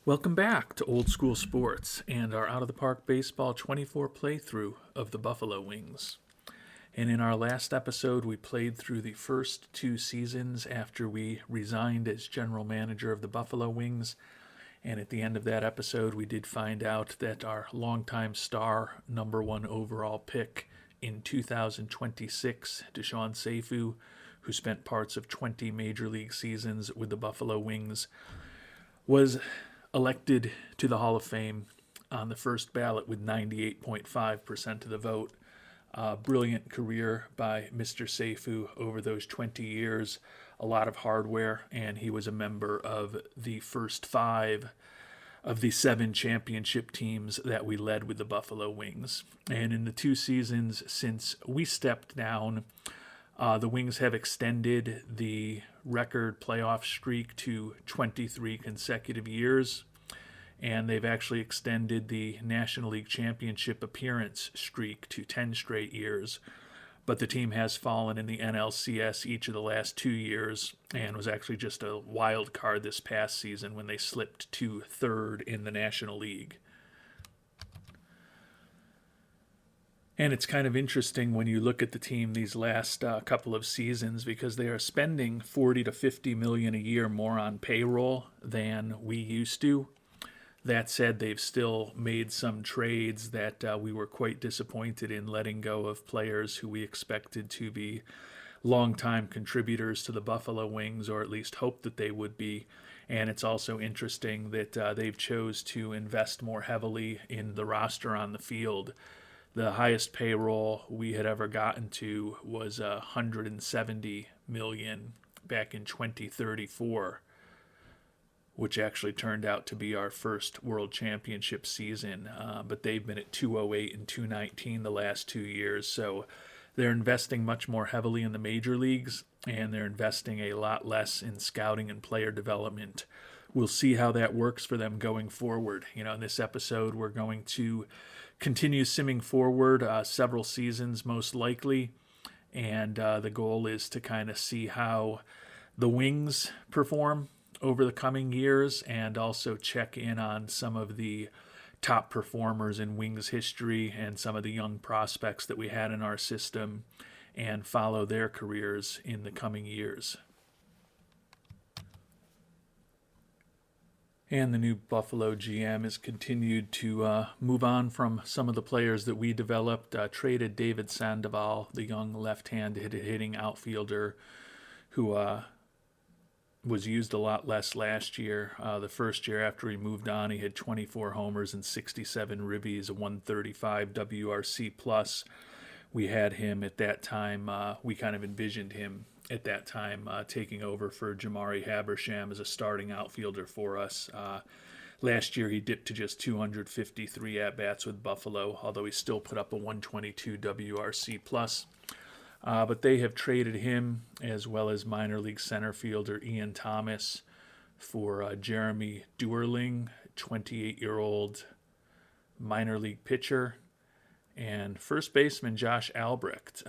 Welcome back to Old School Sports and our Out of the Park Baseball 24 playthrough of the Buffalo Wings. And in our last episode, we played through the first two seasons after we resigned as general manager of the Buffalo Wings. And at the end of that episode, we did find out that our longtime star, number one overall pick in 2026, Dashawn Seifu, who spent parts of 20 major league seasons with the Buffalo Wings, was elected to the Hall of Fame on the first ballot with 98.5% of the vote. Brilliant career by Mr. Seifu over those 20 years, a lot of hardware, and he was a member of the first 5 of the 7 championship teams that we led with the Buffalo Wings. And in the 2 seasons since we stepped down, the Wings have extended the record playoff streak to 23 consecutive years, and they've actually extended the National League Championship appearance streak to 10 straight years. But the team has fallen in the NLCS each of the last 2 years and was actually just a wild card this past season when they slipped to 3rd in the National League. And it's kind of interesting when you look at the team these last couple of seasons because they are spending $40 to $50 million a year more on payroll than we used to. That said, they've still made some trades that we were quite disappointed in letting go of players who we expected to be longtime contributors to the Buffalo Wings, or at least hoped that they would be. And it's also interesting that they've chose to invest more heavily in the roster on the field. The highest payroll we had ever gotten to was $170 million back in 2034, which actually turned out to be our first World Championship season. But they've been at 208 and 219 the last 2 years, so they're investing much more heavily in the major leagues, and they're investing a lot less in scouting and player development. We'll see how that works for them going forward. In this episode, we're going to continue simming forward several seasons most likely, and the goal is to kind of see how the Wings perform over the coming years and also check in on some of the top performers in Wings history and some of the young prospects that we had in our system and follow their careers in the coming years. And the new Buffalo GM has continued to move on from some of the players that we developed, traded David Sandoval, the young left-handed hitting outfielder who was used a lot less last year. The first year after he moved on, he had 24 homers and 67 ribbies, a 135 WRC+. We had him at that time, we kind of envisioned him at that time taking over for Jamari Habersham as a starting outfielder for us. Last year he dipped to just 253 at-bats with Buffalo, although he still put up a 122 WRC+. But they have traded him as well as minor league center fielder Ian Thomas for Jeremy Duerling, 28-year-old minor league pitcher, and first baseman Josh Albrecht.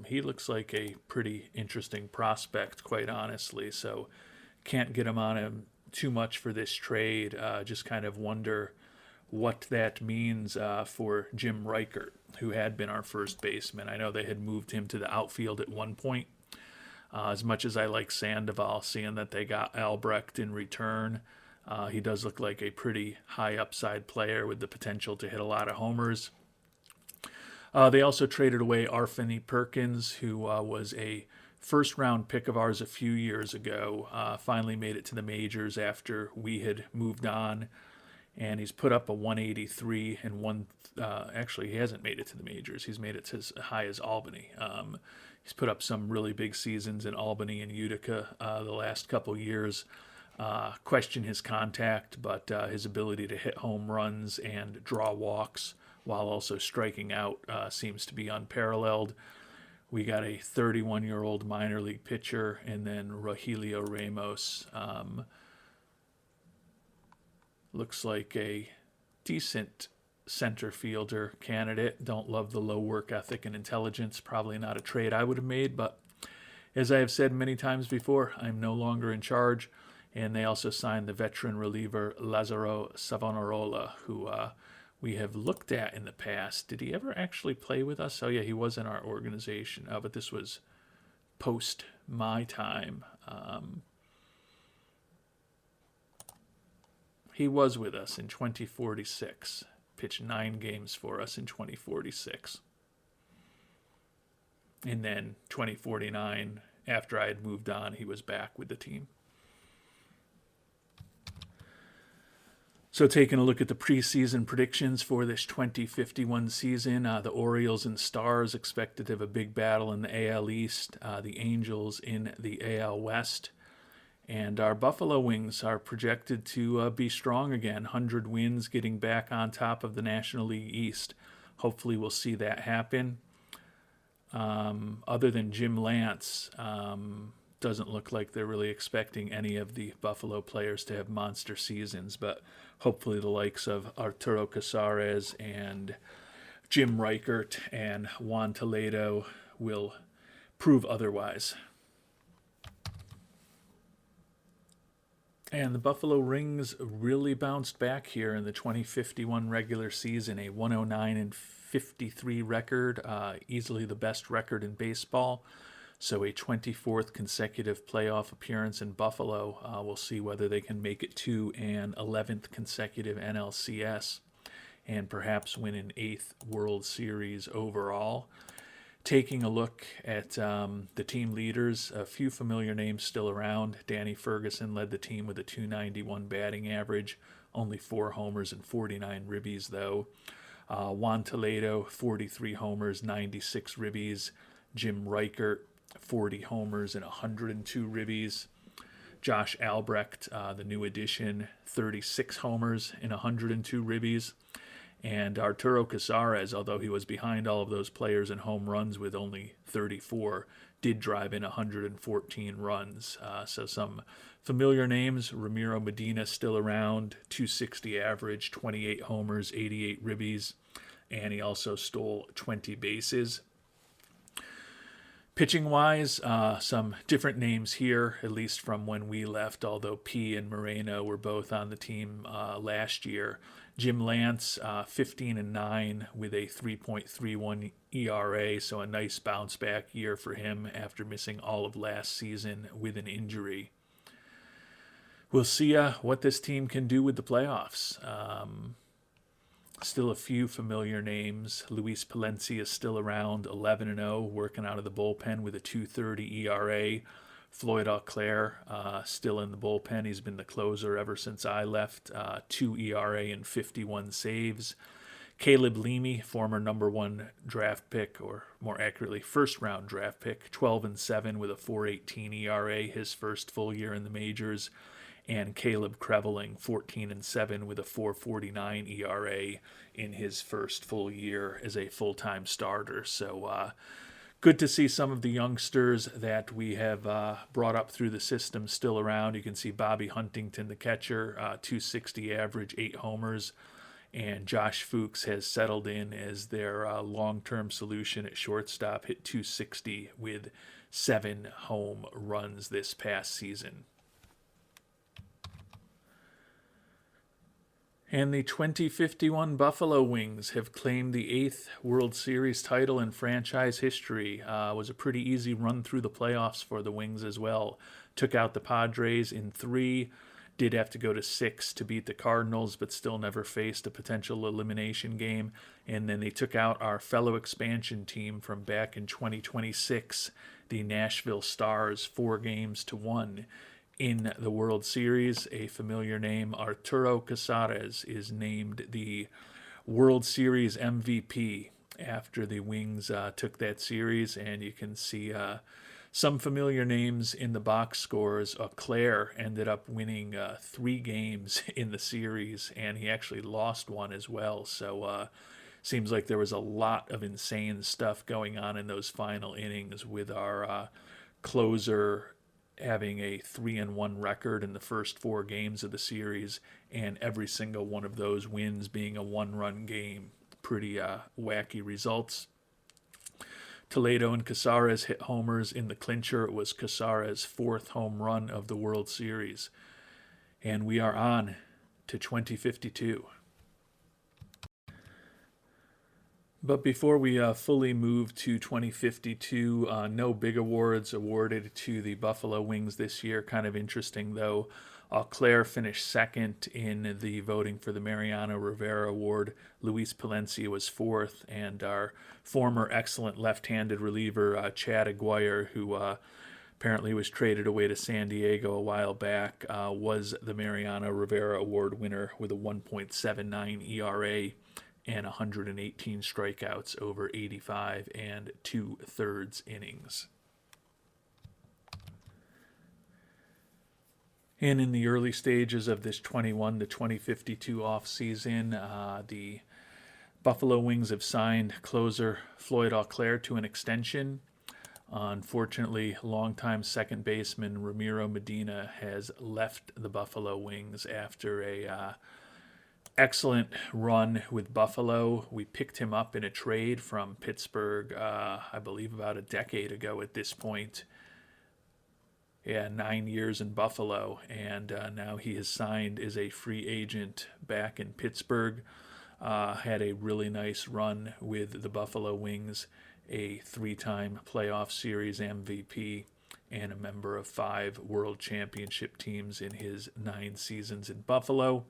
He looks like a pretty interesting prospect, quite honestly, so can't get him on him too much for this trade. Just kind of wonder what that means for Jim Reichert, who had been our first baseman. I know they had moved him to the outfield at one point. As much as I like Sandoval, seeing that they got Albrecht in return, he does look like a pretty high upside player with the potential to hit a lot of homers. They also traded away Arfany Perkins, who was a first-round pick of ours a few years ago. Finally made it to the majors after we had moved on. And he's put up a 183 and actually he hasn't made it to the majors. He's made it to as high as Albany. He's put up some really big seasons in Albany and Utica the last couple years. Question his contact, but his ability to hit home runs and draw walks while also striking out seems to be unparalleled. We got a 31-year-old minor league pitcher, and then Rogelio Ramos. Looks like a decent center fielder candidate. Don't love the low work ethic and intelligence. Probably not a trade I would have made, but as I have said many times before, I'm no longer in charge, And they also signed the veteran reliever Lazzaro Savonarola, who we have looked at in the past. Did he ever actually play with us? Oh, yeah, he was in our organization. But this was post my time. He was with us in 2046. Pitched 9 games for us in 2046. And then 2049, after I had moved on, he was back with the team. So taking a look at the preseason predictions for this 2051 season, the Orioles and Stars expected to have a big battle in the AL East, the Angels in the AL West, and our Buffalo Wings are projected to be strong again, 100 wins, getting back on top of the National League East. Hopefully we'll see that happen. Other than Jim Lance, doesn't look like they're really expecting any of the Buffalo players to have monster seasons, but hopefully the likes of Arturo Casares and Jim Reichert and Juan Toledo will prove otherwise. And the Buffalo Rings really bounced back here in the 2051 regular season, a 109-53 record, easily the best record in baseball. So a 24th consecutive playoff appearance in Buffalo. We'll see whether they can make it to an 11th consecutive NLCS and perhaps win an 8th World Series overall. Taking a look at the team leaders, a few familiar names still around. Danny Ferguson led the team with a .291 batting average, only 4 homers and 49 ribbies though. Juan Toledo, 43 homers, 96 ribbies. Jim Reichert, 40 homers and 102 ribbies. Josh Albrecht, the new addition, 36 homers and 102 ribbies. And Arturo Casares, although he was behind all of those players in home runs with only 34, did drive in 114 runs. So some familiar names. Ramiro Medina still around, .260 average, 28 homers, 88 ribbies. And he also stole 20 bases. Pitching-wise, some different names here, at least from when we left, although P and Moreno were both on the team last year. Jim Lance, 15-9 with a 3.31 ERA, so a nice bounce-back year for him after missing all of last season with an injury. We'll see what this team can do with the playoffs. Still a few familiar names. Luis Palencia is still around, 11-0, working out of the bullpen with a 2.30 ERA. Floyd Auclair still in the bullpen. He's been the closer ever since I left. 2 ERA and 51 saves. Caleb Leamy, former number 1 draft pick, or more accurately, first-round draft pick, 12-7 with a 4.18 ERA, his first full year in the majors. And Caleb Creveling, 14-7 with a 4.49 ERA in his first full year as a full-time starter. So good to see some of the youngsters that we have brought up through the system still around. You can see Bobby Huntington, the catcher, .260 average, 8 homers. And Josh Fuchs has settled in as their long-term solution at shortstop, hit .260 with 7 home runs this past season. And the 2051 Buffalo Wings have claimed the 8th World Series title in franchise history. It was a pretty easy run through the playoffs for the Wings as well. Took out the Padres in 3, did have to go to 6 to beat the Cardinals, but still never faced a potential elimination game. And then they took out our fellow expansion team from back in 2026, the Nashville Stars, 4-1. In the World Series, a familiar name, Arturo Casares, is named the World Series MVP after the Wings took that series. And you can see some familiar names in the box scores. Claire ended up winning 3 games in the series, and he actually lost one as well. So seems like there was a lot of insane stuff going on in those final innings with our closer having a 3-1 record in the first 4 games of the series, and every single one of those wins being a 1-run game. Pretty wacky results. Toledo and Casares hit homers in the clincher. It was Casares' 4th home run of the World Series. And we are on to 2052. But before we fully move to 2052, no big awards awarded to the Buffalo Wings this year. Kind of interesting, though. Eau Claire finished second in the voting for the Mariano Rivera Award. Luis Palencia was fourth, and our former excellent left-handed reliever, Chad Aguirre, who apparently was traded away to San Diego a while back, was the Mariano Rivera Award winner with a 1.79 ERA and 118 strikeouts over 85 and 2/3 innings. And in the early stages of this 21 to 2052 offseason, the Buffalo Wings have signed closer Floyd Auclair to an extension. Unfortunately, longtime second baseman Ramiro Medina has left the Buffalo Wings after a excellent run with Buffalo. We picked him up in a trade from Pittsburgh, I believe about a decade ago at this point. Yeah, 9 years in Buffalo, and now he has signed as a free agent back in Pittsburgh. Had a really nice run with the Buffalo Wings, a 3-time playoff series MVP, and a member of 5 world championship teams in his 9 seasons in Buffalo.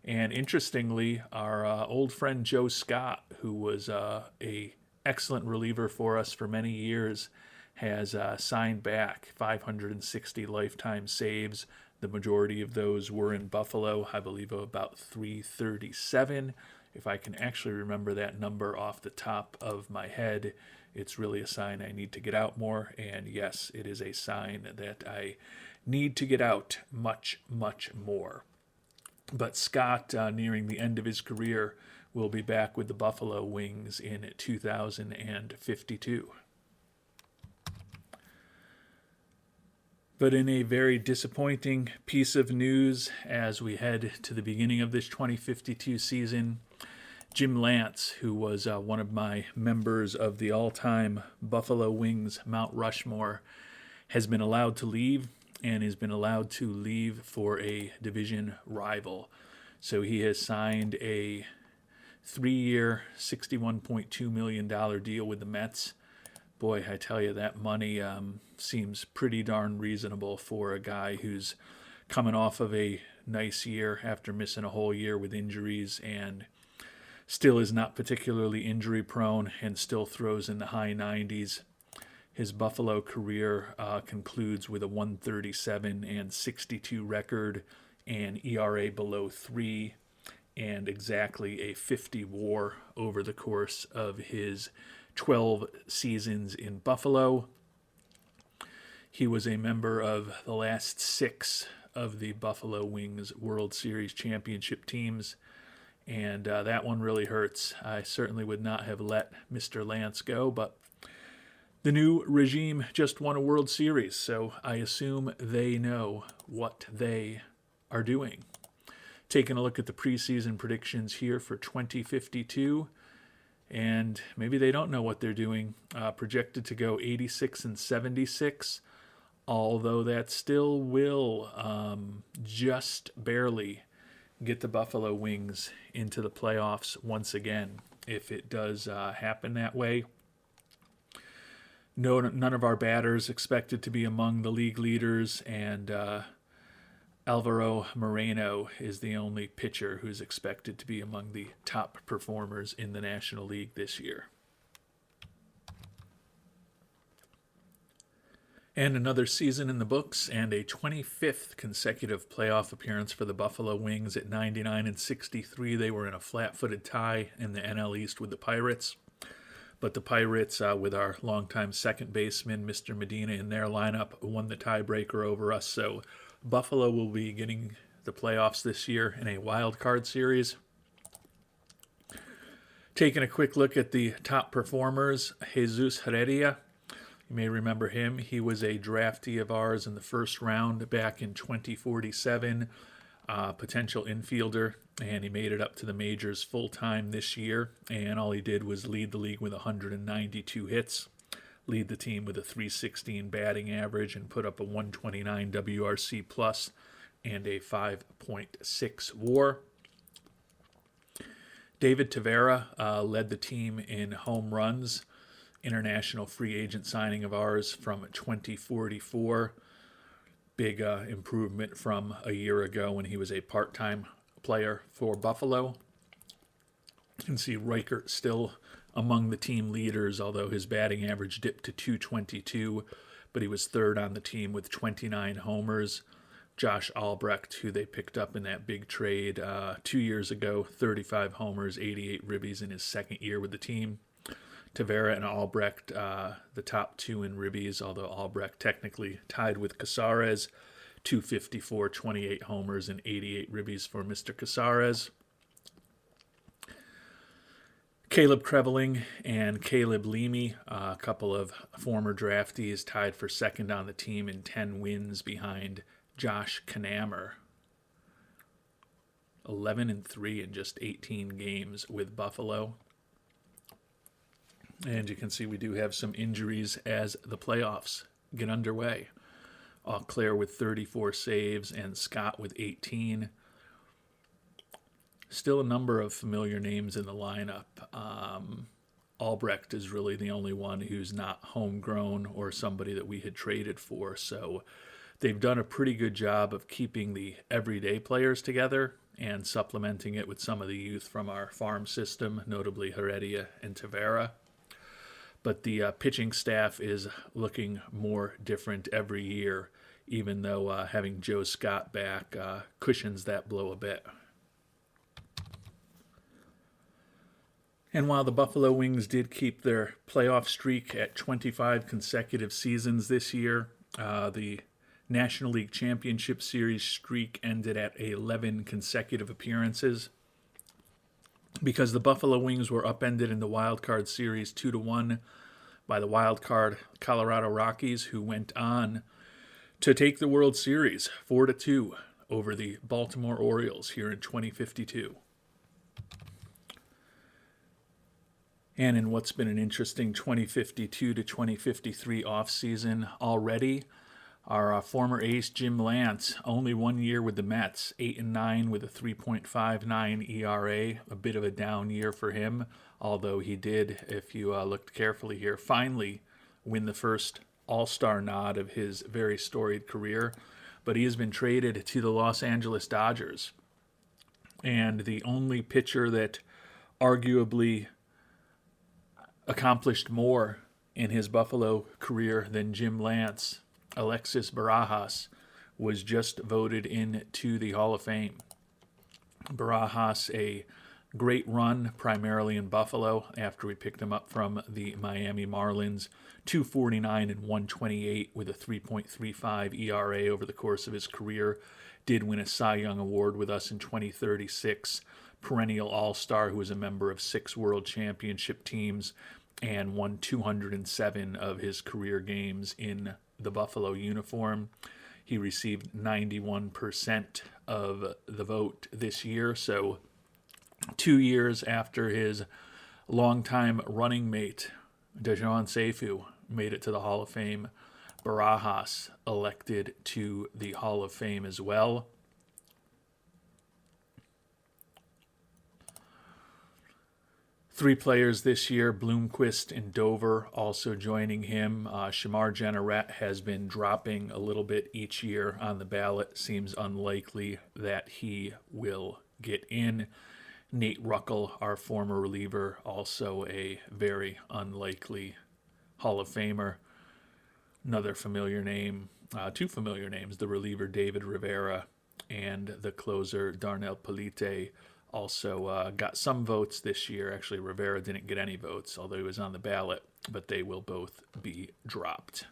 And interestingly, our old friend Joe Scott, who was a excellent reliever for us for many years, has signed back 560 lifetime saves. The majority of those were in Buffalo, I believe about 337. If I can actually remember that number off the top of my head, it's really a sign I need to get out more. And yes, it is a sign that I need to get out much, much more. But Scott, nearing the end of his career, will be back with the Buffalo Wings in 2052. But in a very disappointing piece of news as we head to the beginning of this 2052 season, Jim Lance, who was one of my members of the all-time Buffalo Wings Mount Rushmore, has been allowed to leave and has been allowed to leave for a division rival. So he has signed a 3-year, $61.2 million deal with the Mets. Boy, I tell you, that money seems pretty darn reasonable for a guy who's coming off of a nice year after missing a whole year with injuries and still is not particularly injury prone and still throws in the high 90s. His Buffalo career concludes with a 137 and 62 record and ERA below 3 and exactly a 50 WAR over the course of his 12 seasons in Buffalo. He was a member of the last 6 of the Buffalo Wings World Series championship teams, and that one really hurts. I certainly would not have let Mr. Lance go, but the new regime just won a World Series, so I assume they know what they are doing. Taking a look at the preseason predictions here for 2052, and maybe they don't know what they're doing. Projected to go 86 and 76, although that still will just barely get the Buffalo Wings into the playoffs once again, if it does happen that way. No, none of our batters expected to be among the league leaders, and Alvaro Moreno is the only pitcher who's expected to be among the top performers in the National League this year. And another season in the books and a 25th consecutive playoff appearance for the Buffalo Wings. At 99 and 63, they were in a flat-footed tie in the NL East with the Pirates. But the Pirates, with our longtime second baseman, Mr. Medina, in their lineup, won the tiebreaker over us. So Buffalo will be getting the playoffs this year in a wild card series. Taking a quick look at the top performers, Jesus Heredia. You may remember him. He was a draftee of ours in the first round back in 2047, potential infielder, and he made it up to the majors full-time this year, and all he did was lead the league with 192 hits, lead the team with a .316 batting average, and put up a 129 WRC plus and a 5.6 WAR. David Tavera led the team in home runs, international free agent signing of ours from 2044. Big improvement from a year ago when he was a part-time player for Buffalo. You can see Reichert still among the team leaders, although his batting average dipped to 222, but he was third on the team with 29 homers. Josh Albrecht, who they picked up in that big trade 2 years ago, 35 homers, 88 ribbies in his second year with the team. Tavera and Albrecht, the top two in ribbies, although Albrecht technically tied with Casares, 254, 28 homers, and 88 ribbies for Mr. Casares. Caleb Kreveling and Caleb Leamy, a couple of former draftees, tied for second on the team in 10 wins behind Josh Knammer. 11-3 in just 18 games with Buffalo. And you can see we do have some injuries as the playoffs get underway. Auclair with 34 saves and Scott with 18. Still a number of familiar names in the lineup. Albrecht is really the only one who's not homegrown or somebody that we had traded for. So they've done a pretty good job of keeping the everyday players together and supplementing it with some of the youth from our farm system, notably Heredia and Tavera. But the pitching staff is looking more different every year, even though having Joe Scott back cushions that blow a bit. And while the Buffalo Wings did keep their playoff streak at 25 consecutive seasons this year, the National League Championship Series streak ended at 11 consecutive appearances. Because the Buffalo Wings were upended in the Wild Card Series 2-1 by the Wild Card Colorado Rockies, who went on to take the World Series 4-2 over the Baltimore Orioles here in 2052. And in what's been an interesting 2052 to 2053 offseason already, our former ace Jim Lance, only 1 year with the Mets, 8-9 with a 3.59 ERA, a bit of a down year for him, although he did, if you looked carefully here, finally win the first All-Star nod of his very storied career. But he has been traded to the Los Angeles Dodgers. And the only pitcher that arguably accomplished more in his Buffalo career than Jim Lance, Alexis Barajas, was just voted into the Hall of Fame. Barajas, a great run primarily in Buffalo after we picked him up from the Miami Marlins, 249 and 128 with a 3.35 ERA over the course of his career. Did win a Cy Young Award with us in 2036. Perennial All-Star who was a member of 6 World Championship teams and won 207 of his career games in the Buffalo uniform. He received 91% of the vote this year, so 2 years after his longtime running mate, Dashawn Seifu, made it to the Hall of Fame, Barajas elected to the Hall of Fame as well. Three players this year, Bloomquist and Dover also joining him. Shamar Jenneret has been dropping a little bit each year on the ballot. Seems unlikely that he will get in. Nate Ruckel, our former reliever, also a very unlikely Hall of Famer. Another familiar name, two familiar names, the reliever David Rivera and the closer Darnell Polite. Also got some votes this year. Actually, Rivera didn't get any votes, although he was on the ballot, but they will both be dropped.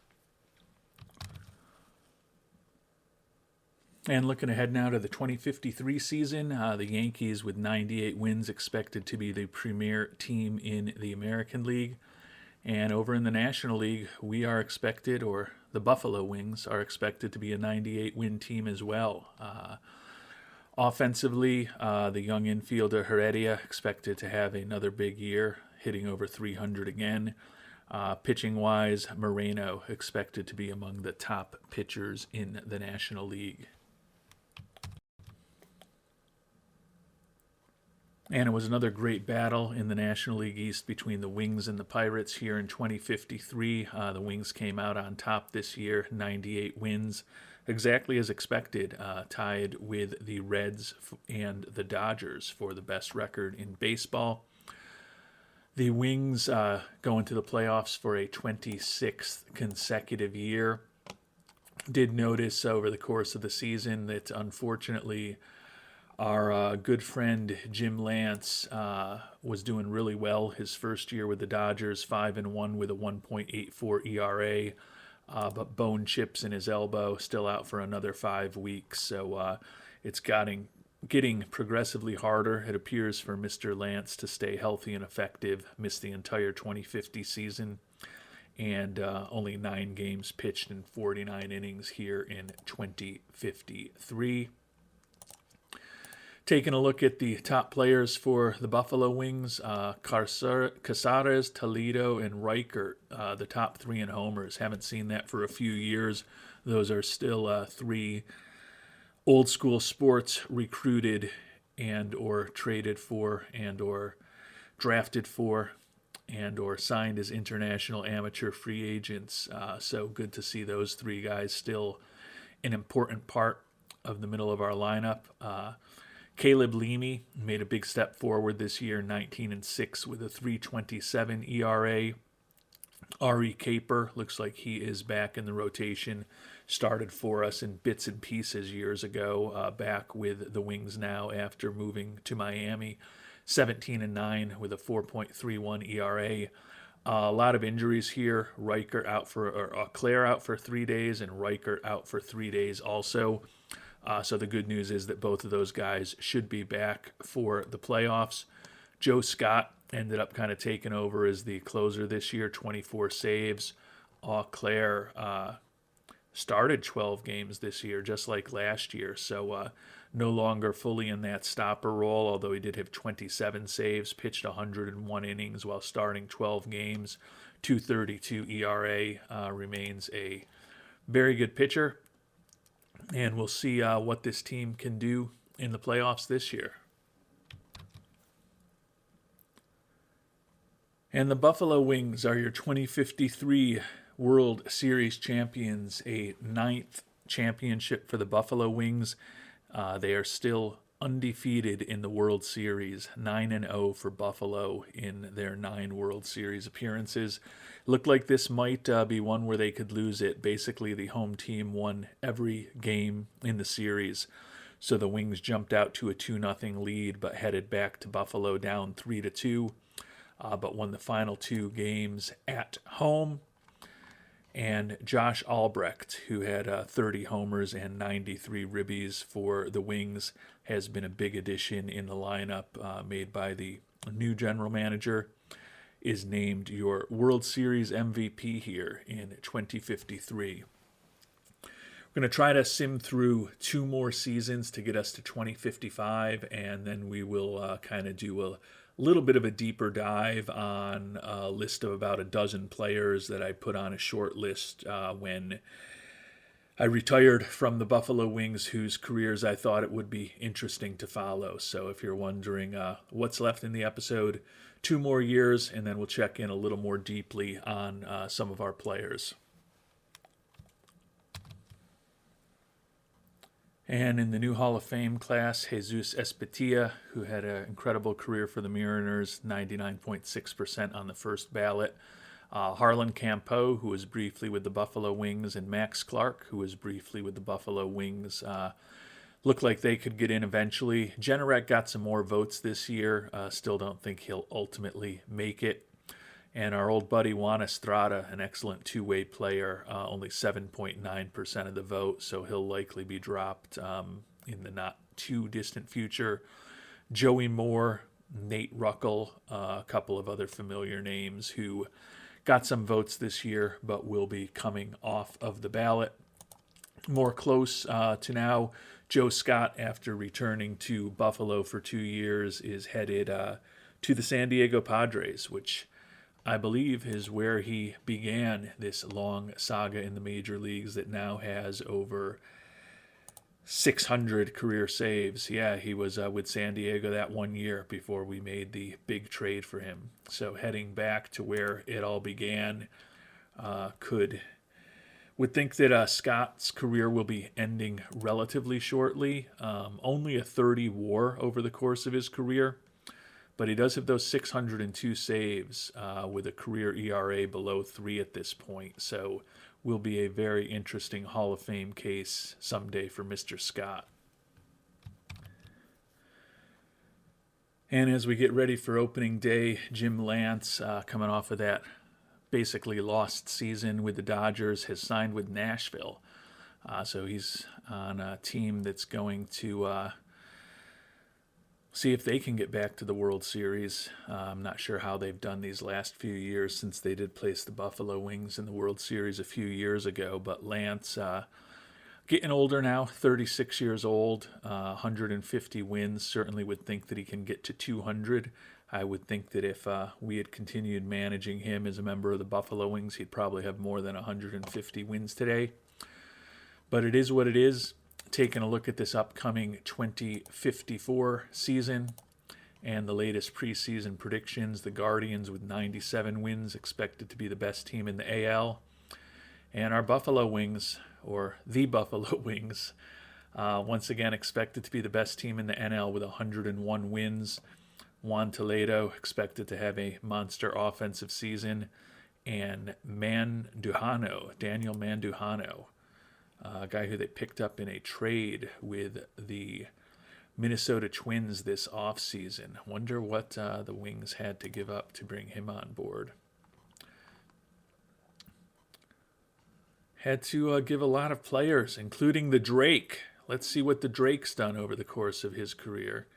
And looking ahead now to the 2053 season, the Yankees with 98 wins expected to be the premier team in the American League. And over in the National League, we are expected, or the Buffalo Wings are expected to be a 98-win team as well. Offensively, the young infielder Heredia expected to have another big year, hitting over 300 again. Pitching-wise, Moreno expected to be among the top pitchers in the National League. And it was another great battle in the National League East between the Wings and the Pirates here in 2053. The Wings came out on top this year, 98 wins, exactly as expected, tied with the Reds and the Dodgers for the best record in baseball. The Wings go into the playoffs for a 26th consecutive year. Did notice over the course of the season that unfortunately our good friend Jim Lance was doing really well his first year with the Dodgers, 5-1 with a 1.84 ERA, but bone chips in his elbow, still out for another 5 weeks. So it's getting progressively harder, it appears, for Mr. Lance to stay healthy and effective. Missed the entire 2050 season, and only 9 games pitched in 49 innings here in 2053. Taking a look at the top players for the Buffalo Wings, Casares, Toledo, and Reichert, the top 3 in homers. Haven't seen that for a few years. Those are still 3 old school sports recruited and or traded for and or drafted for and or signed as international amateur free agents. So good to see those 3 guys still an important part of the middle of our lineup. Caleb Leamy made a big step forward this year, 19-6 with a 3.27 ERA. Ari Caper looks like he is back in the rotation. Started for us in bits and pieces years ago, back with the Wings now after moving to Miami. 17-9 with a 4.31 ERA. A lot of injuries here. Claire out for 3 days, and Reichert out for 3 days also. So the good news is that both of those guys should be back for the playoffs. Joe Scott ended up kind of taking over as the closer this year, 24 saves. Claire started 12 games this year, just like last year. So no longer fully in that stopper role, although he did have 27 saves, pitched 101 innings while starting 12 games. 2.32 ERA, remains a very good pitcher. And we'll see what this team can do in the playoffs this year. And the Buffalo Wings are your 2053 World Series champions, a 9th championship for the Buffalo Wings. They are still undefeated in the World Series, 9-0 for Buffalo in their 9 World Series appearances. Looked like this might be one where they could lose it. Basically, the home team won every game in the series. So the Wings jumped out to a 2-0 lead, but headed back to Buffalo down 3-2, but won the final 2 games at home. And Josh Albrecht, who had 30 homers and 93 ribbies for the Wings, has been a big addition in the lineup made by the new general manager, is named your World Series MVP here in 2053. We're going to try to sim through 2 more seasons to get us to 2055, and then we will kind of do a little bit of a deeper dive on a list of about a dozen players that I put on a short list when I retired from the Buffalo Wings, whose careers I thought it would be interesting to follow. So if you're wondering what's left in the episode, 2 more years, and then we'll check in a little more deeply on some of our players. And in the new Hall of Fame class, Jesus Espitilla, who had an incredible career for the Mariners, 99.6% on the first ballot. Harlan Campeau, who was briefly with the Buffalo Wings, and Max Clark, who was briefly with the Buffalo Wings. Looked like they could get in eventually. Jennerek got some more votes this year. Still don't think he'll ultimately make it. And our old buddy Juan Estrada, an excellent 2-way player, only 7.9% of the vote, so he'll likely be dropped in the not too distant future. Joey Moore, Nate Ruckel, a couple of other familiar names who got some votes this year but will be coming off of the ballot. More close to now, Joe Scott, after returning to Buffalo for 2 years, is headed to the San Diego Padres, which I believe is where he began this long saga in the major leagues that now has over 600 career saves. Yeah, he was with San Diego that one year before we made the big trade for him. So heading back to where it all began, would think that Scott's career will be ending relatively shortly. Only a 30 WAR over the course of his career, but he does have those 602 saves with a career ERA below 3 at this point. So will be a very interesting Hall of Fame case someday for Mr. Scott. And as we get ready for opening day, Jim Lance, coming off of that basically lost season with the Dodgers, has signed with Nashville. So he's on a team that's going to see if they can get back to the World Series. I'm not sure how they've done these last few years since they did place the Buffalo Wings in the World Series a few years ago. But Lance, getting older now, 36 years old, 150 wins, certainly would think that he can get to 200. I would think that if we had continued managing him as a member of the Buffalo Wings, he'd probably have more than 150 wins today. But it is what it is. Taking a look at this upcoming 2054 season and the latest preseason predictions, the Guardians with 97 wins expected to be the best team in the AL. And our Buffalo Wings, or the Buffalo Wings, once again expected to be the best team in the NL with 101 wins. Juan Toledo expected to have a monster offensive season. And Daniel Mandujano, a guy who they picked up in a trade with the Minnesota Twins this offseason. Wonder what the Wings had to give up to bring him on board. Had to give a lot of players, including the Drake. Let's see what the Drake's done over the course of his career.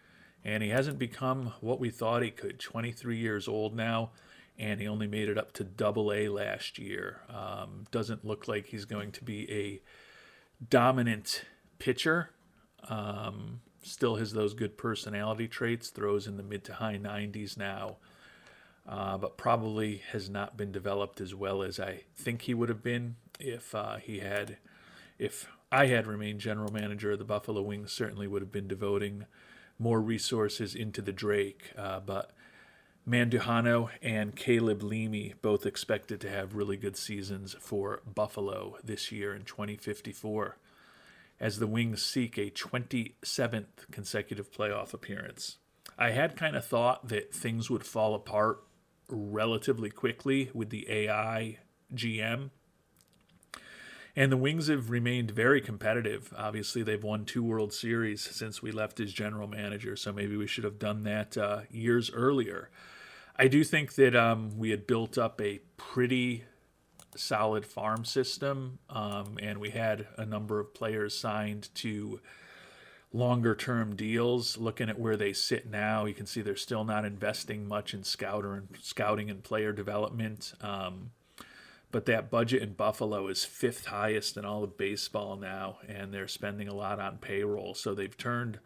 And he hasn't become what we thought he could. 23 years old now, and he only made it up to Double-A last year. Doesn't look like he's going to be a dominant pitcher. Still has those good personality traits. Throws in the mid to high 90s now. But probably has not been developed as well as I think he would have been if I had remained general manager of the Buffalo Wings. Certainly would have been devoting more resources into the Drake. But Mandujano and Caleb Leamy both expected to have really good seasons for Buffalo this year in 2054 as the Wings seek a 27th consecutive playoff appearance. I had kind of thought that things would fall apart relatively quickly with the AI GM. And the Wings have remained very competitive. Obviously, they've won 2 World Series since we left as general manager, so maybe we should have done that years earlier. I do think that we had built up a pretty solid farm system, and we had a number of players signed to longer-term deals. Looking at where they sit now, you can see they're still not investing much in scouting and player development. But that budget in Buffalo is 5th highest in all of baseball now, and they're spending a lot on payroll. So they've turned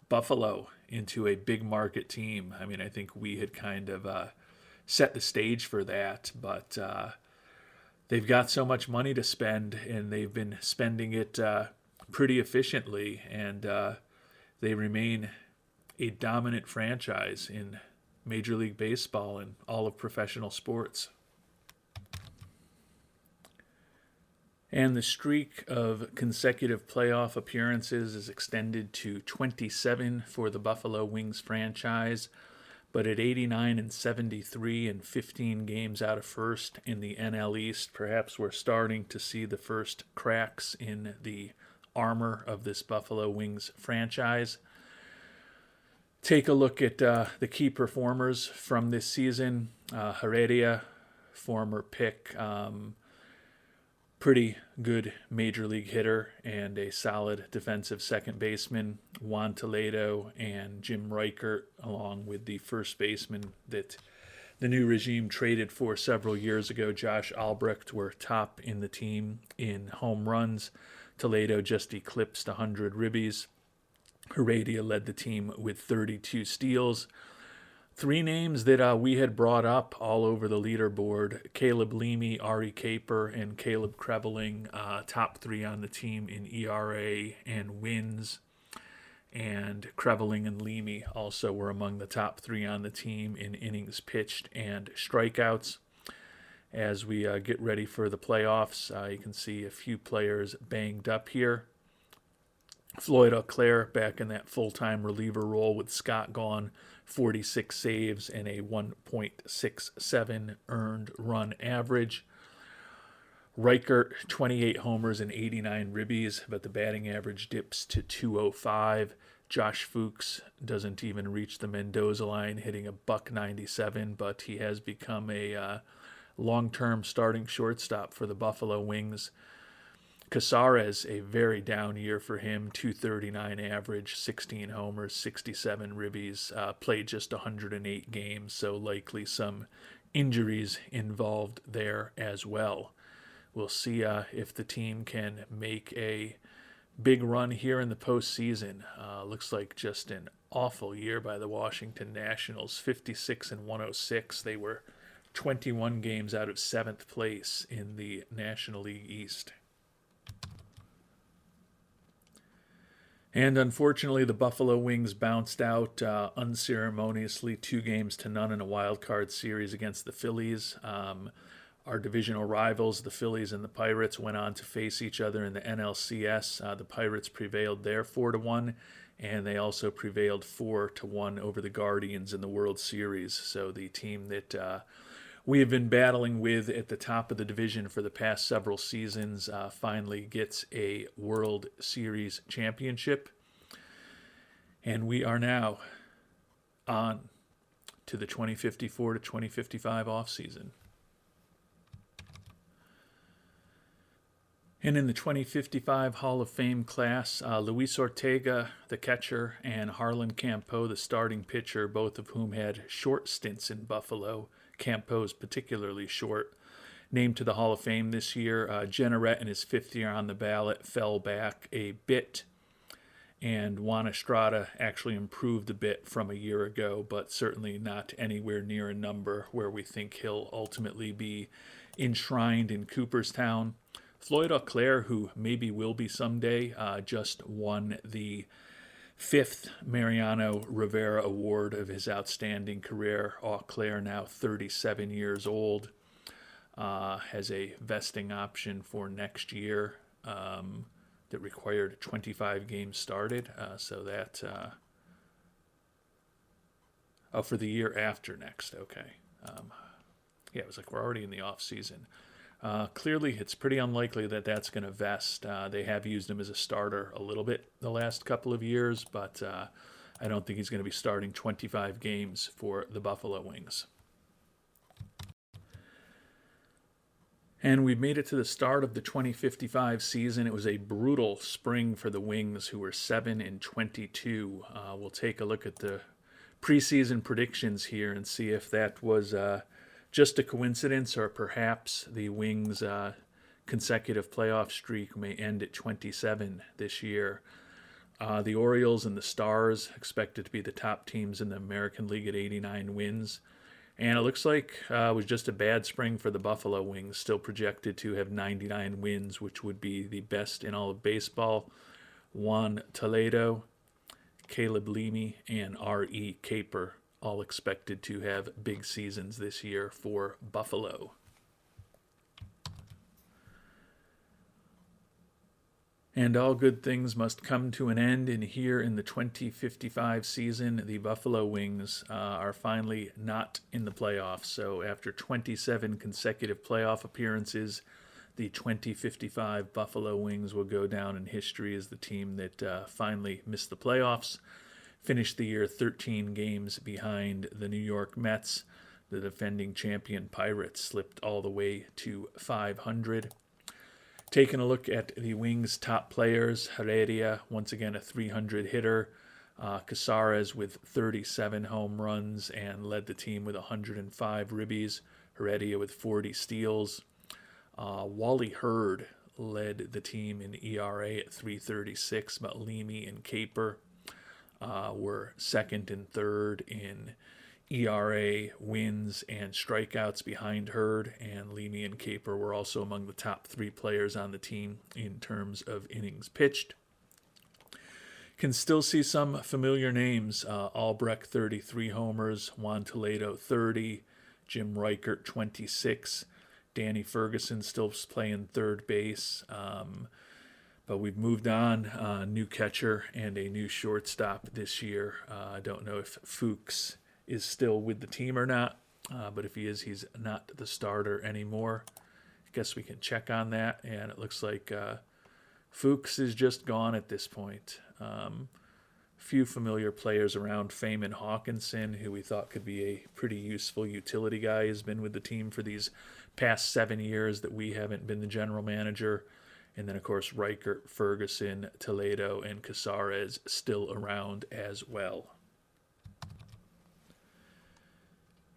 Buffalo into a big market team. I mean, I think we had kind of set the stage for that, but they've got so much money to spend, and they've been spending it pretty efficiently, and they remain a dominant franchise in Major League Baseball and all of professional sports. And the streak of consecutive playoff appearances is extended to 27 for the Buffalo Wings franchise, but at 89-73 and 15 games out of first in the NL East, perhaps we're starting to see the first cracks in the armor of this Buffalo Wings franchise. Take a look at the key performers from this season. Heredia, former pick, pretty good major league hitter and a solid defensive second baseman. Juan Toledo and Jim Reichert, along with the first baseman that the new regime traded for several years ago, Josh Albrecht, were top in the team in home runs. Toledo just eclipsed 100 ribbies. Heredia led the team with 32 steals. Three names that we had brought up all over the leaderboard: Caleb Leamy, Ari Caper, and Caleb Krebeling, top three on the team in ERA and wins. And Krebeling and Leamy also were among the top three on the team in innings pitched and strikeouts. As we get ready for the playoffs, you can see a few players banged up here. Floyd Auclair back in that full-time reliever role with Scott gone, 46 saves and a 1.67 earned run average. Reichert, 28 homers and 89 ribbies, but the batting average dips to 205. Josh Fuchs doesn't even reach the Mendoza line, hitting a .197, but he has become a long-term starting shortstop for the Buffalo Wings. Casares, a very down year for him, 239 average, 16 homers, 67 ribbies, played just 108 games, so likely some injuries involved there as well. We'll see if the team can make a big run here in the postseason. Looks like just an awful year by the Washington Nationals, 56 and 106. They were 21 games out of 7th place in the National League East. And unfortunately, the Buffalo Wings bounced out unceremoniously 2-0 in a wild card series against the Phillies. Our divisional rivals, the Phillies and the Pirates, went on to face each other in the NLCS. The Pirates prevailed there 4-1, and they also prevailed 4-1 over the Guardians in the World Series. So the team that we have been battling with at the top of the division for the past several seasons finally gets a World Series championship. And we are now on to the 2054 to 2055 offseason. And in the 2055 Hall of Fame class, Luis Ortega, the catcher, and Harlan Campeau, the starting pitcher, both of whom had short stints in Buffalo. Campeau's particularly short. Named to the Hall of Fame this year. Jenneret, in his 5th year on the ballot, fell back a bit. And Juan Estrada actually improved a bit from a year ago, but certainly not anywhere near a number where we think he'll ultimately be enshrined in Cooperstown. Floyd Auclair, who maybe will be someday, just won the 5th Mariano Rivera Award of his outstanding career. Auclair, now 37 years old, has a vesting option for next year that required 25 games started. So that, for the year after next, okay. Yeah, it was like we're already in the off season. Clearly, it's pretty unlikely that that's going to vest. They have used him as a starter a little bit the last couple of years, but I don't think he's going to be starting 25 games for the Buffalo Wings. And we've made it to the start of the 2055 season. It was a brutal spring for the Wings, who were 7-22. We'll take a look at the preseason predictions here and see if that was just a coincidence, or perhaps the Wings' consecutive playoff streak may end at 27 this year. The Orioles and the Stars expected to be the top teams in the American League at 89 wins. And it looks like it was just a bad spring for the Buffalo Wings, still projected to have 99 wins, which would be the best in all of baseball. Juan Toledo, Caleb Leamy, and R.E. Caper all expected to have big seasons this year for Buffalo. And all good things must come to an end, and here in the 2055 season, the Buffalo Wings are finally not in the playoffs. So after 27 consecutive playoff appearances, the 2055 Buffalo Wings will go down in history as the team that finally missed the playoffs. Finished the year 13 games behind the New York Mets. The defending champion Pirates slipped all the way to 500. Taking a look at the Wings' top players, Heredia, once again a 300 hitter. Casares with 37 home runs and led the team with 105 ribbies. Heredia with 40 steals. Wally Hurd led the team in ERA at 3.36, but Leamy and Caper were second and third in ERA, wins, and strikeouts behind Hurd, and Leamy and Caper were also among the top 3 players on the team in terms of innings pitched. Can still see some familiar names. Albrecht, 33 homers, Juan Toledo, 30, Jim Reichert, 26, Danny Ferguson still playing third base. But we've moved on. New catcher and a new shortstop this year. I don't know if Fuchs is still with the team or not, but if he is, he's not the starter anymore. I guess we can check on that, and it looks like Fuchs is just gone at this point. Few familiar players around. Feynman Hawkinson, who we thought could be a pretty useful utility guy, has been with the team for these past 7 years that we haven't been the general manager. And then, of course, Reichert, Ferguson, Toledo, and Casares still around as well.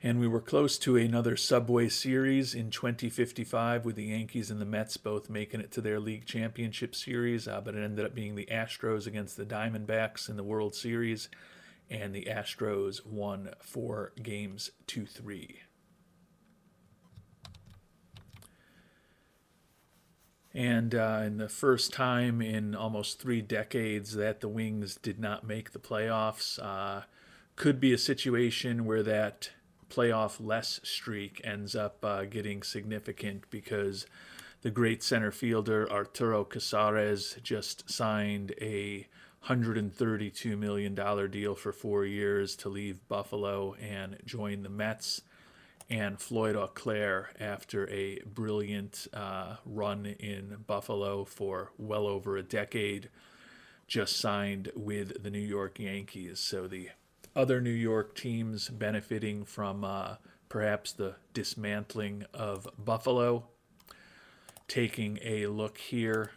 And we were close to another Subway Series in 2055 with the Yankees and the Mets both making it to their league championship series, but it ended up being the Astros against the Diamondbacks in the World Series, and the Astros won 4 games to 3. And in the first time in almost 3 decades that the Wings did not make the playoffs, could be a situation where that playoff less streak ends up getting significant, because the great center fielder Arturo Casares just signed a $132 million deal for 4 years to leave Buffalo and join the Mets. And Floyd Auclair, after a brilliant run in Buffalo for well over a decade, just signed with the New York Yankees. So the other New York teams benefiting from perhaps the dismantling of Buffalo. Taking a look here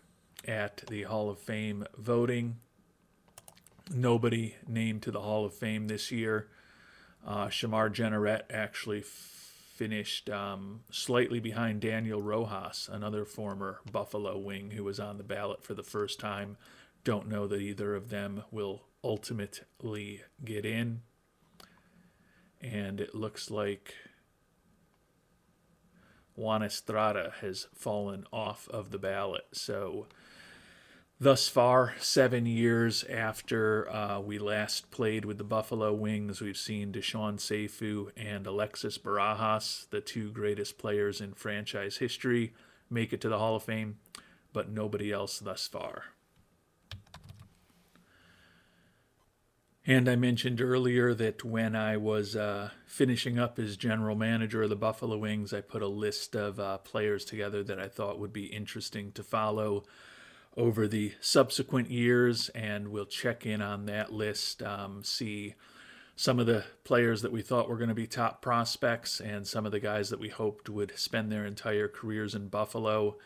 at the Hall of Fame voting. Nobody named to the Hall of Fame this year. Shamar Jenneret actually finished slightly behind Daniel Rojas, another former Buffalo Wing who was on the ballot for the first time. Don't know that either of them will ultimately get in. And it looks like Juan Estrada has fallen off of the ballot. So thus far, 7 years after we last played with the Buffalo Wings, we've seen Dashawn Seifu and Alexis Barajas, the 2 greatest players in franchise history, make it to the Hall of Fame, but nobody else thus far. And I mentioned earlier that when I was finishing up as general manager of the Buffalo Wings, I put a list of players together that I thought would be interesting to follow over the subsequent years, and we'll check in on that list, see some of the players that we thought were going to be top prospects and some of the guys that we hoped would spend their entire careers in Buffalo,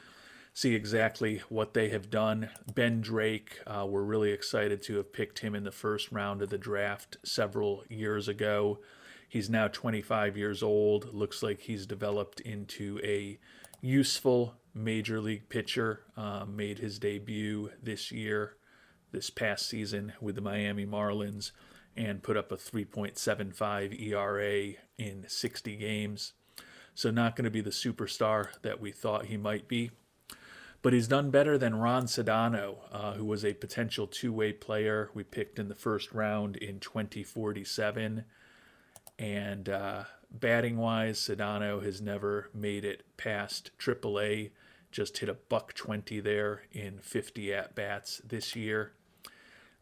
see exactly what they have done. Ben Drake, we're really excited to have picked him in the first round of the draft several years ago. He's now 25 years old. Looks like he's developed into a useful major league pitcher. Made his debut this past season with the Miami Marlins, and put up a 3.75 ERA in 60 games. So not going to be the superstar that we thought he might be. But he's done better than Ron Sedano, who was a potential 2-way player we picked in the first round in 2047. And batting-wise, Sedano has never made it past AAA. Just hit a $120 there in 50 at-bats this year.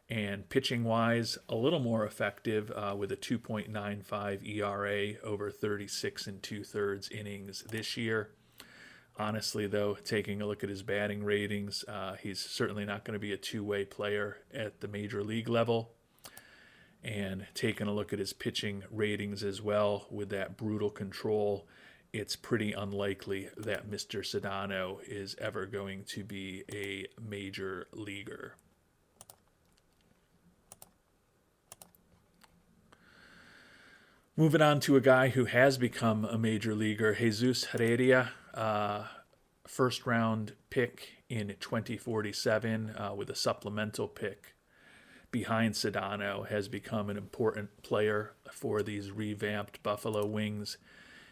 And pitching-wise, a little more effective with a 2.95 ERA over 36 2/3 innings this year. Honestly, though, taking a look at his batting ratings, he's certainly not going to be a 2-way player at the major league level. And taking a look at his pitching ratings as well, with that brutal control, it's pretty unlikely that Mr. Sedano is ever going to be a major leaguer. Moving on to a guy who has become a major leaguer, Jesus Heredia, first round pick in 2047 with a supplemental pick behind Sedano, has become an important player for these revamped Buffalo Wings.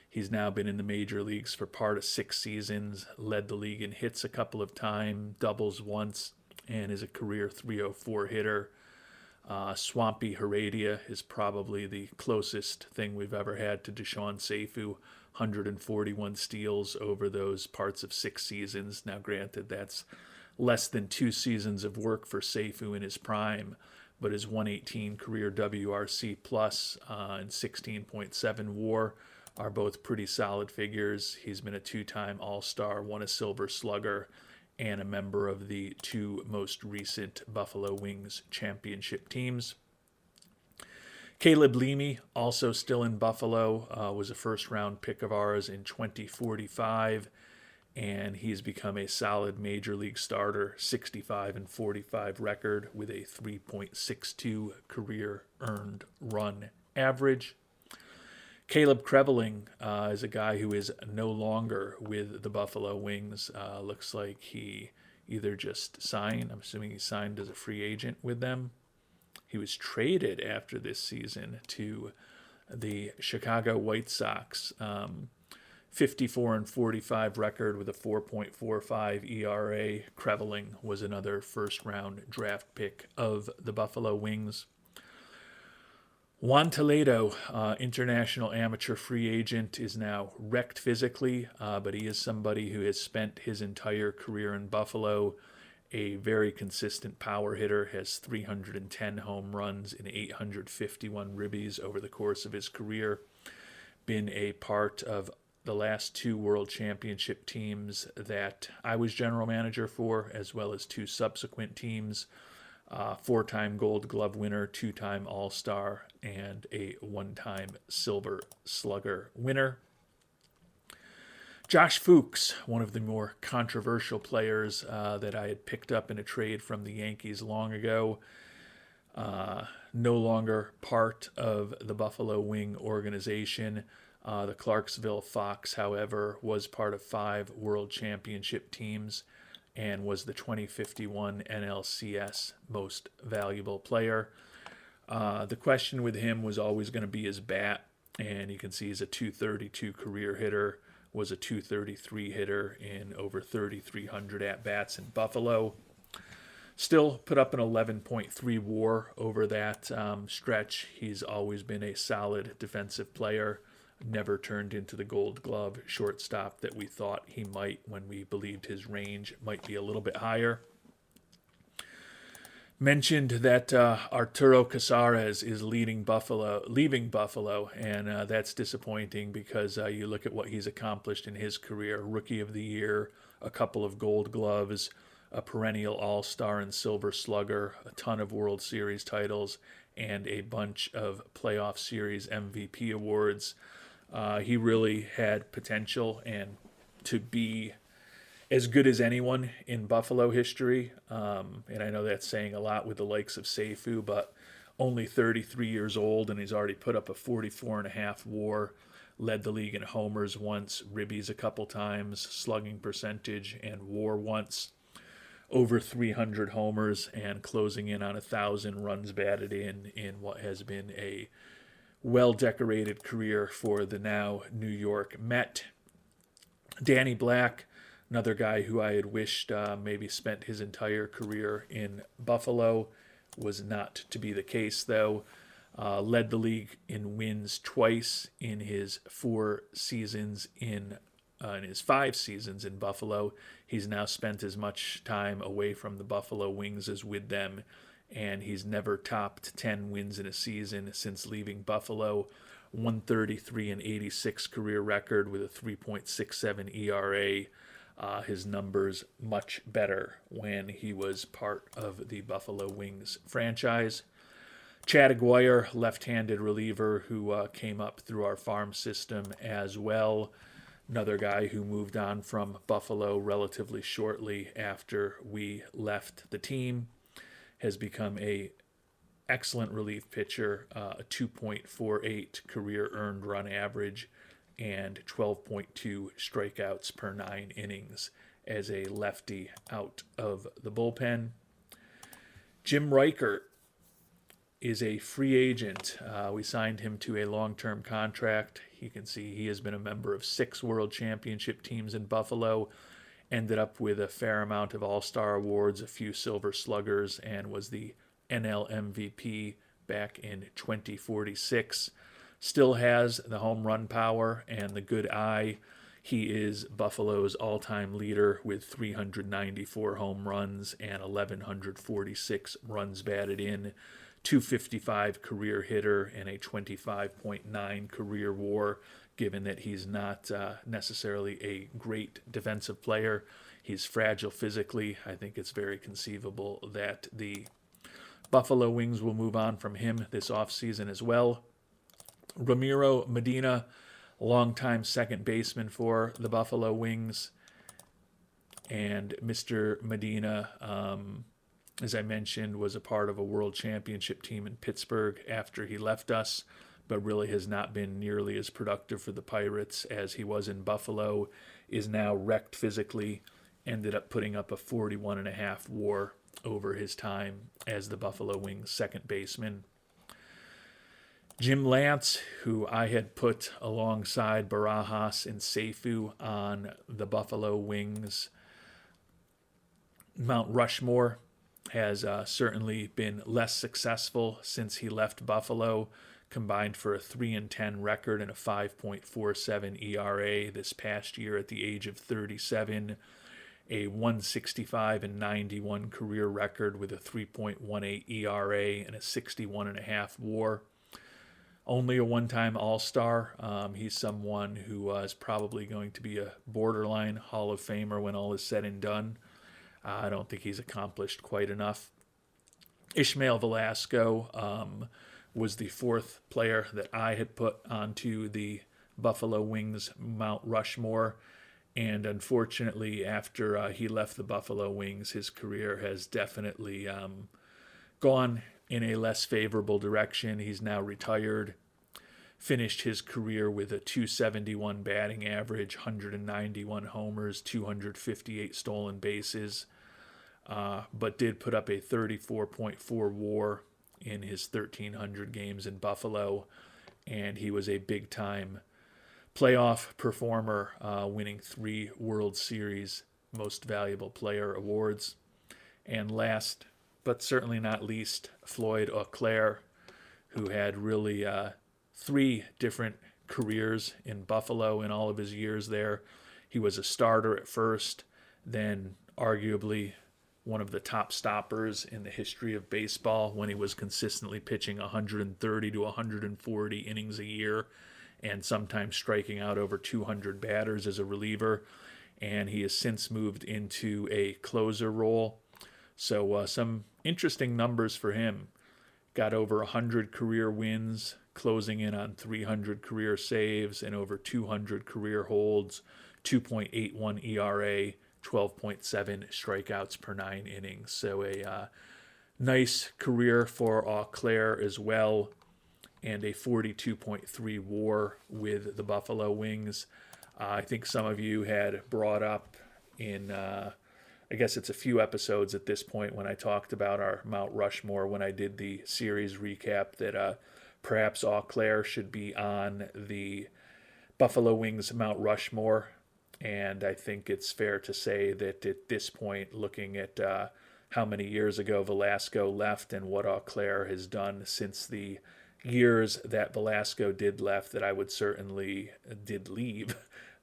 He's now been in the major leagues for part of 6 seasons, led the league in hits a couple of times, doubles once, and is a career .304 hitter. Swampy Heredia is probably the closest thing we've ever had to Dashawn Seifu, 141 steals over those parts of 6 seasons. Now, granted, that's less than 2 seasons of work for Seifu in his prime, but his 118 career WRC plus and 16.7 WAR are both pretty solid figures. He's been a 2-time All-Star, won a Silver Slugger, and a member of the 2 most recent Buffalo Wings championship teams. Caleb Leamy, also still in Buffalo, was a first-round pick of ours in 2045, and he's become a solid major league starter, 65-45 record with a 3.62 career earned run average. Caleb Kreveling is a guy who is no longer with the Buffalo Wings. Looks like he either just signed, I'm assuming he signed as a free agent with them. He was traded after this season to the Chicago White Sox. 54-45 record with a 4.45 ERA. Kreveling was another first-round draft pick of the Buffalo Wings. Juan Toledo, international amateur free agent, is now wrecked physically, but he is somebody who has spent his entire career in Buffalo. A very consistent power hitter, has 310 home runs and 851 ribbies over the course of his career. Been a part of the last 2 World Championship teams that I was general manager for, as well as 2 subsequent teams. 4-time Gold Glove winner, 2-time All-Star, and a 1-time Silver Slugger winner. Josh Fuchs, one of the more controversial players that I had picked up in a trade from the Yankees long ago. No longer part of the Buffalo Wing organization. The Clarksville Fox, however, was part of 5 World Championship teams and was the 2051 NLCS Most Valuable Player. The question with him was always going to be his bat, and you can see he's a .232 career hitter, was a .233 hitter in over 3,300 at-bats in Buffalo. Still put up an 11.3 WAR over that stretch. He's always been a solid defensive player. Never turned into the Gold Glove shortstop that we thought he might when we believed his range might be a little bit higher. Mentioned that Arturo Casares is leaving Buffalo, and that's disappointing because you look at what he's accomplished in his career. Rookie of the Year, a couple of Gold Gloves, a perennial All-Star and Silver Slugger, a ton of World Series titles, and a bunch of Playoff Series MVP awards. He really had potential and to be as good as anyone in Buffalo history. And I know that's saying a lot with the likes of Seifu, but only 33 years old, and he's already put up a 44.5 WAR, led the league in homers once, ribbies a couple times, slugging percentage, and WAR once. Over 300 homers and closing in on 1,000 runs batted in what has been a well-decorated career for the now New York Met. Danny Black, another guy who I had wished maybe spent his entire career in Buffalo. Was not to be the case, though. Led the league in wins twice in his 4 seasons in his 5 seasons in Buffalo. He's now spent as much time away from the Buffalo Wings as with them, and he's never topped 10 wins in a season since leaving Buffalo. 133-86 career record with a 3.67 ERA. His numbers much better when he was part of the Buffalo Wings franchise. Chad Aguirre, left-handed reliever who came up through our farm system as well. Another guy who moved on from Buffalo relatively shortly after we left the team. Has become a excellent relief pitcher, a 2.48 career earned run average, and 12.2 strikeouts per 9 innings as a lefty out of the bullpen. Jim Reichert, is a free agent. We signed him to a long-term contract. You can see he has been a member of 6 World Championship teams in Buffalo, ended up with a fair amount of All-Star awards, a few Silver Sluggers, and was the NL MVP back in 2046. Still has the home run power and the good eye. He is Buffalo's all-time leader with 394 home runs and 1,146 runs batted in, 255 career hitter, and a 25.9 career WAR, given that he's not necessarily a great defensive player. He's fragile physically. I think it's very conceivable that the Buffalo Wings will move on from him this offseason as well. Ramiro Medina, longtime second baseman for the Buffalo Wings. And Mr. Medina, as I mentioned, was a part of a World Championship team in Pittsburgh after he left us, but really has not been nearly as productive for the Pirates as he was in Buffalo, is now wrecked physically, ended up putting up a 41.5 WAR over his time as the Buffalo Wings second baseman. Jim Lance, who I had put alongside Barajas and Seifu on the Buffalo Wings Mount Rushmore, has certainly been less successful since he left Buffalo, combined for a 3-10 record and a 5.47 ERA this past year at the age of 37, a 165 and 91 career record with a 3.18 ERA and a 61.5 WAR. Only a one-time All-Star. He's someone who is probably going to be a borderline Hall of Famer when all is said and done. I don't think he's accomplished quite enough. Ishmael Velasco was the 4th player that I had put onto the Buffalo Wings Mount Rushmore. And unfortunately, after he left the Buffalo Wings, his career has definitely gone in a less favorable direction. He's now retired, finished his career with a 271 batting average, 191 homers, 258 stolen bases, but did put up a 34.4 WAR in his 1,300 games in Buffalo, and he was a big-time playoff performer, winning 3 World Series Most Valuable Player awards. And last but certainly not least, Floyd Auclair, who had really 3 different careers in Buffalo in all of his years there. He was a starter at first, then arguably one of the top stoppers in the history of baseball when he was consistently pitching 130 to 140 innings a year and sometimes striking out over 200 batters as a reliever. And he has since moved into a closer role. So some interesting numbers for him. Got over 100 career wins, closing in on 300 career saves and over 200 career holds, 2.81 ERA, 12.7 strikeouts per 9 innings. So a nice career for Auclair as well, and a 42.3 WAR with the Buffalo Wings. I think some of you had brought up in I guess it's a few episodes at this point when I talked about our Mount Rushmore when I did the series recap that perhaps Auclair should be on the Buffalo Wings Mount Rushmore. And I think it's fair to say that at this point, looking at how many years ago Velasco left and what Auclair has done since the years that Velasco did leave,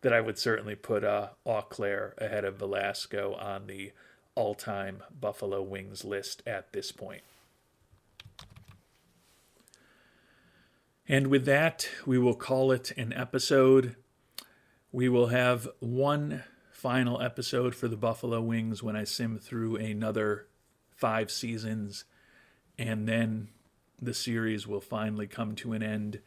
that I would certainly put Auclair ahead of Velasco on the all-time Buffalo Wings list at this point. And with that, we will call it an episode. We will have one final episode for the Buffalo Wings when I sim through another 5 seasons, and then the series will finally come to an end.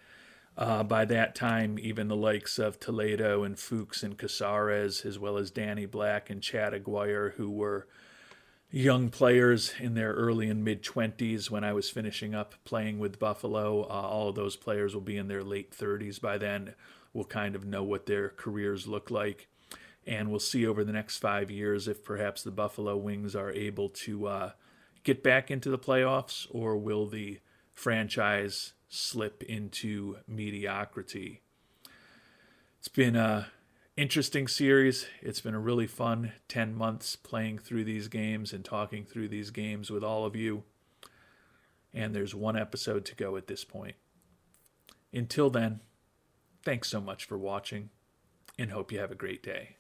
By that time, even the likes of Toledo and Fuchs and Casares, as well as Danny Black and Chad Aguirre, who were young players in their early and mid-20s when I was finishing up playing with Buffalo. All of those players will be in their late 30s by then. We'll kind of know what their careers look like. And we'll see over the next 5 years if perhaps the Buffalo Wings are able to get back into the playoffs, or will the franchise slip into mediocrity. It's been a interesting series. It's been a really fun 10 months playing through these games and talking through these games with all of you. And there's one episode to go at this point. Until then, thanks so much for watching and hope you have a great day.